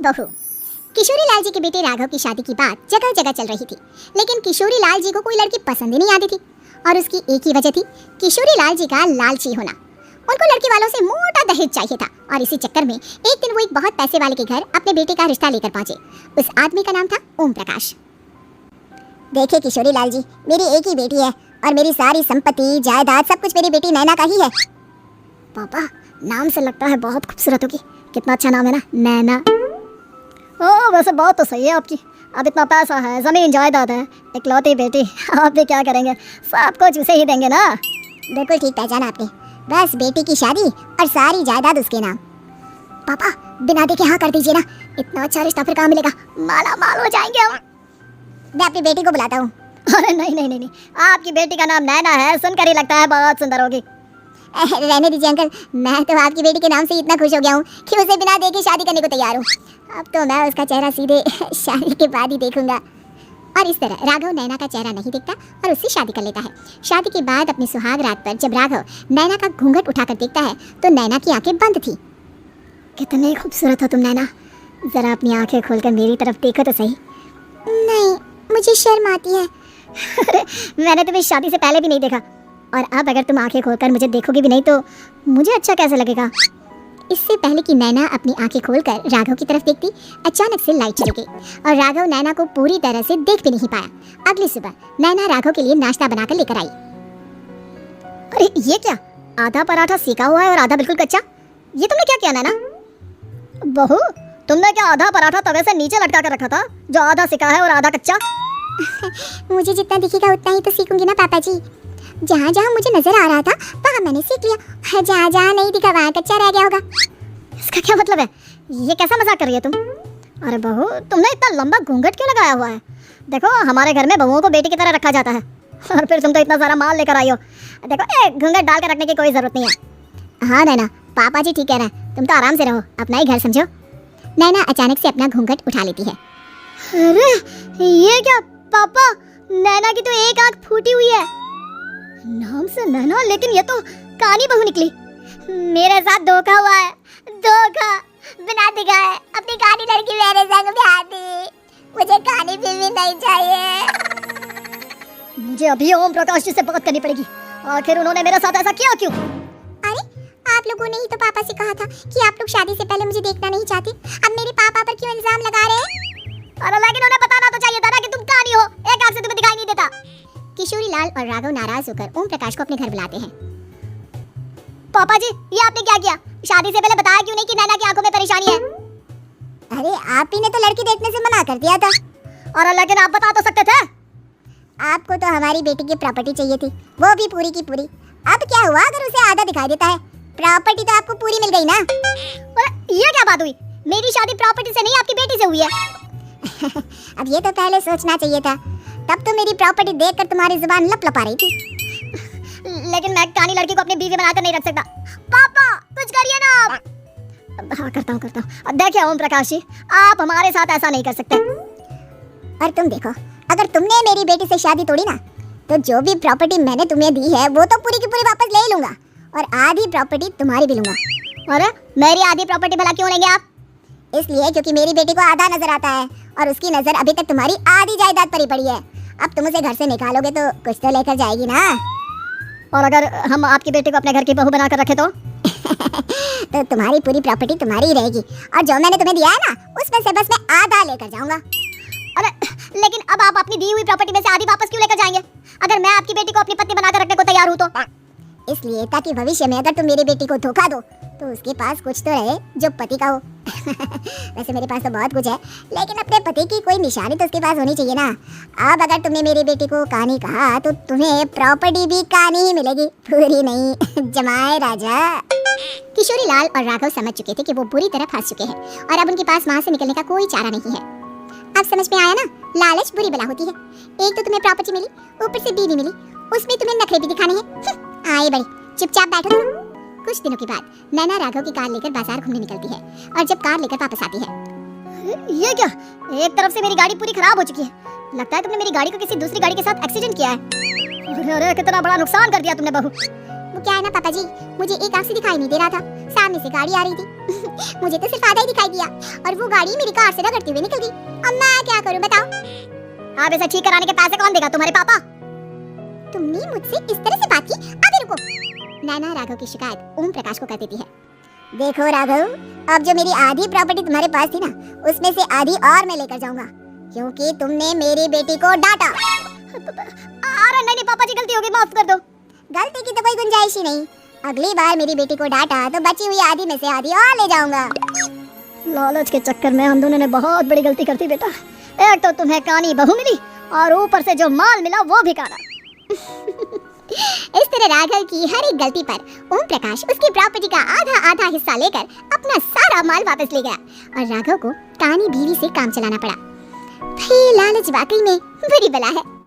बहू। किशोरी लाल जी के बेटे राघव की शादी की बात जगह जगह चल रही थी, लेकिन किशोरी लाल जी को कोई लड़की पसंद ही नहीं आती थी और उसकी एक ही वजह थी, किशोरी लाल जी का लालची होना। उनको लड़की वालों से मोटा दहेज चाहिए था और इसी चक्कर में एक दिन वो एक बहुत पैसे वाले के घर अपने बेटे का रिश्ता लेकर पहुंचे। उस आदमी का नाम था ओम प्रकाश। देखिए किशोरी लाल जी, मेरी एक ही बेटी है और मेरी सारी संपत्ति जायदाद सब कुछ मेरी बेटी नैना का ही है। पापा, नाम से लगता है बहुत खूबसूरत होगी। कितना अच्छा नाम है ना, नैना। ओ वैसे बात तो सही है आपकी। अब इतना पैसा है, ज़मीन जायदाद है, इकलौती बेटी, आप भी क्या करेंगे? सब कुछ उसे ही देंगे ना। बिल्कुल ठीक पहचाना आपने। बस बेटी की शादी और सारी जायदाद उसके नाम। पापा, बिना देखे हाँ कर दीजिए ना, इतना अच्छा रिश्ता फिर कहाँ मिलेगा? माला माल हो जाएंगे हम। मैं अपनी बेटी को बुलाता हूँ। अरे नहीं नहीं नहीं नहीं, आपकी बेटी का नाम नैना है, सुनकर ही लगता है बहुत सुंदर होगी। रहने दीजिए अंकल, मैं तो आपकी बेटी के नाम से इतना खुश हो गया हूँ कि उसे बिना देखे शादी करने को तैयार हूँ। अब तो मैं उसका चेहरा सीधे शादी के बाद ही देखूंगा। और इस तरह राघव नैना का चेहरा नहीं देखता और उससे शादी कर लेता है। शादी के बाद अपनी सुहाग रात पर जब राघव नैना का घूंघट उठाकर देखता है तो नैना की आंखें बंद थी। कितनी खूबसूरत हो तुम नैना, जरा अपनी आंखें खोलकर मेरी तरफ देखो तो सही। नहीं, मुझे शर्म आती है। मैंने तुम्हें शादी से पहले भी नहीं देखा और अब अगर तुम आंखें खोलकर मुझे देखोगी भी नहीं तो मुझे अच्छा कैसे लगेगा? इससे पहले कि नैना अपनी आंखें खोलकर राघव की तरफ देखती, अचानक से लाइट चली गई और राघव नैना को पूरी तरह से देख भी नहीं पाया। अगली सुबह नैना राघव के लिए नाश्ता बनाकर लेकर आई। अरे ये क्या, आधा पराठा सेका हुआ है और आधा बिल्कुल कच्चा? ये तुमने क्या किया नैना? बहू, तुमने क्या आधा पराठा तवे से नीचे लटका कर रखा था जो आधा सेका है और आधा कच्चा? मुझे जितना दिखेगा उतना ही तो सीखूंगी ना पापा जी। जहाँ जहाँ मुझे नजर आ रहा था वहाँ मैंने सीख लिया, जहाँ जहाँ नहीं दिखा वहाँ कच्चा रह गया होगा। इसका क्या मतलब है? ये कैसा मजाक कर रही है तुम? अरे बहू, तुमने इतना लंबा घूंघट क्यों लगाया हुआ है? देखो, हमारे घर में बहुओं को बेटी की तरह रखा जाता है और फिर तुम तो इतना सारा माल लेकर आई हो। देखो, घूंघट डाल कर रखने की कोई जरूरत नहीं है। हाँ नैना, पापा जी ठीक कह रहे हैं, तुम तो आराम से रहो, अपना ही घर समझो। नैना अचानक से अपना घूंघट उठा लेती है। अरे ये क्या पापा, नैना की तो एक आंख फूटी हुई है। नाम से नैना, लेकिन ये तो कानी बहू निकली। मेरे साथ धोखा हुआ है, धोखा। बिना दिखाए अपनी कानी लड़की मेरे संग ब्याह दी। मुझे कानी बीवी नहीं चाहिए। मुझे अभी ओम प्रकाश जी से बात करनी पड़ेगी। आखिर उन्होंने मेरे साथ ऐसा किया क्यों? अरे, आप लोगों ने ही तो पापा से कहा था कि आप लोग शादी से पहले मुझे देखना नहीं चाहते। अब मेरे पापा पर क्यों इल्जाम लगा रहे हैं? अरे लेकिन उन्हें बताना तो चाहिए था ना कि तुम कानी हो, एक आंख से तुम्हें दिखाई नहीं देता। किशोरी लाल और राघव नाराज होकर ओम प्रकाश को अपने घर बुलाते हैं। पापा जी, ये आपने क्या किया? शादी से पहले बताया क्यों नहीं कि नैना की आंखों में परेशानी है? अरे आप ही ने तो लड़की देखने से मना कर दिया था। और लेकिन आप बता तो सकते थे। आपको तो हमारी बेटी की प्रॉपर्टी चाहिए थी, वो भी पूरी की पूरी। अब क्या हुआ अगर उसे आधा दिखाई देता है? प्रॉपर्टी तो आपको पूरी मिल गई ना। और ये क्या बात हुई? मेरी शादी प्रॉपर्टी से नहीं, आपकी बेटी से हुई है। अब ये तो पहले सोचना चाहिए था, तब तो मेरी प्रॉपर्टी देखकर तुम्हारी जुबान लपलपा रही थी। लेकिन मैं कानी लड़की को अपनी बीवी बनाकर नहीं रख सकता। पापा, कुछ करिए ना आप। हाँ, करता हूँ। देखिए ओम प्रकाश जी, आप हमारे साथ ऐसा नहीं कर सकते। और तुम देखो, अगर तुमने मेरी बेटी से शादी तोड़ी ना, तो जो भी प्रॉपर्टी मैंने तुम्हें दी है वो तो पूरी की पूरी वापस ले लूंगा और आधी प्रॉपर्टी तुम्हारी भी लूंगा। अरे मेरी आधी प्रॉपर्टी भला क्यों लेंगे आप? इसलिए क्योंकि मेरी बेटी को आधा नजर आता है और उसकी नजर अभी तक तुम्हारी आधी जायदाद पर ही पड़ी है। अब तुम उसे घर से निकालोगे तो कुछ तो लेकर जाएगी ना। और अगर हम आपकी बेटी को अपने घर की बहू बनाकर रखे तो? तो तुम्हारी पूरी प्रॉपर्टी तुम्हारी ही रहेगी और जो मैंने तुम्हें दिया है ना, उसमें से बस मैं आधा लेकर जाऊंगा। अरे लेकिन अब आप अपनी दी हुई प्रॉपर्टी में से आधी वापस क्यों लेकर जाएंगे? अगर मैं आपकी बेटी को अपनी पत्नी बनाकर रखने को तैयार हूँ तो? इसलिए ताकि भविष्य में अगर तुम मेरी बेटी को धोखा दो तो उसके पास कुछ तो रहे जो पति का हो। वैसे मेरे पास तो बहुत कुछ है, लेकिन अपने पति की कोई निशानी तो उसके पास होनी चाहिए ना। अब अगर तुमने मेरी बेटी को कानी कहा तो तुम्हें प्रॉपर्टी भी कानी ही मिलेगी, पूरी नहीं। जमाए राजा। किशोरी लाल और राघव समझ चुके थे कि वो बुरी तरह फंस चुके हैं और अब उनके पास वहाँ से निकलने का कोई चारा नहीं है। अब समझ में आया ना, लालच बुरी बला होती है। एक तो तुम्हें प्रॉपर्टी मिली, ऊपर से बीवी मिली, उसमें तुम्हें नखरे भी दिखाने हैं। आए बड़ी, चुपचाप बैठो तुम। कुछ दिनों के बाद नैना राघव की कार लेकर बाजार घूमने निकलती है और जब कार लेकर वापस आती है। ये क्या, एक तरफ से मेरी गाड़ी पूरी खराब हो चुकी है। लगता है तुमने मेरी गाड़ी को किसी दूसरी गाड़ी के साथ एक्सीडेंट किया है। अरे कितना बड़ा नुकसान कर दिया तुमने बहू। वो क्या है ना पापा जी, मुझे एक आंख से दिखाई नहीं दे रहा था, सामने से गाड़ी आ रही थी। मुझे तो सिर्फ आधा ही दिखाई दिया और वो गाड़ी मेरी कार से रगड़ते हुए निकल गई। अब मैं क्या करूं बताओ? अब इसे ठीक कराने के पैसे कौन देगा? तुम्हारे पापा? तुमने मुझसे इस तरह से बात की? अभी रुको। नैना राघव की शिकायत ओम प्रकाश को कर देती है। देखो राघव, अब जो मेरी आधी प्रॉपर्टी तुम्हारे पास थी ना, उसमें से आधी और मैं लेकर जाऊंगा, क्योंकि तुमने मेरी बेटी को डांटा। अरे नहीं पापा जी, गलती होगी, माफ कर दो। गलती की तो कोई गुंजाइश ही नहीं। अगली बार मेरी बेटी को डांटा तो बची हुई आधी में से आधी और ले जाऊंगा। लालच के चक्कर में हम दोनों ने बहुत बड़ी गलती कर दी बेटा। एक तो तुम्हें कानी बहू मिली और ऊपर से जो माल मिला वो भी काला। इस तरह राघव की हर एक गलती पर ओम प्रकाश उसकी प्रॉपर्टी का आधा आधा हिस्सा लेकर अपना सारा माल वापस ले गया और राघव को कानी बीवी से काम चलाना पड़ा। भाई लालच वाकई में बुरी बला है।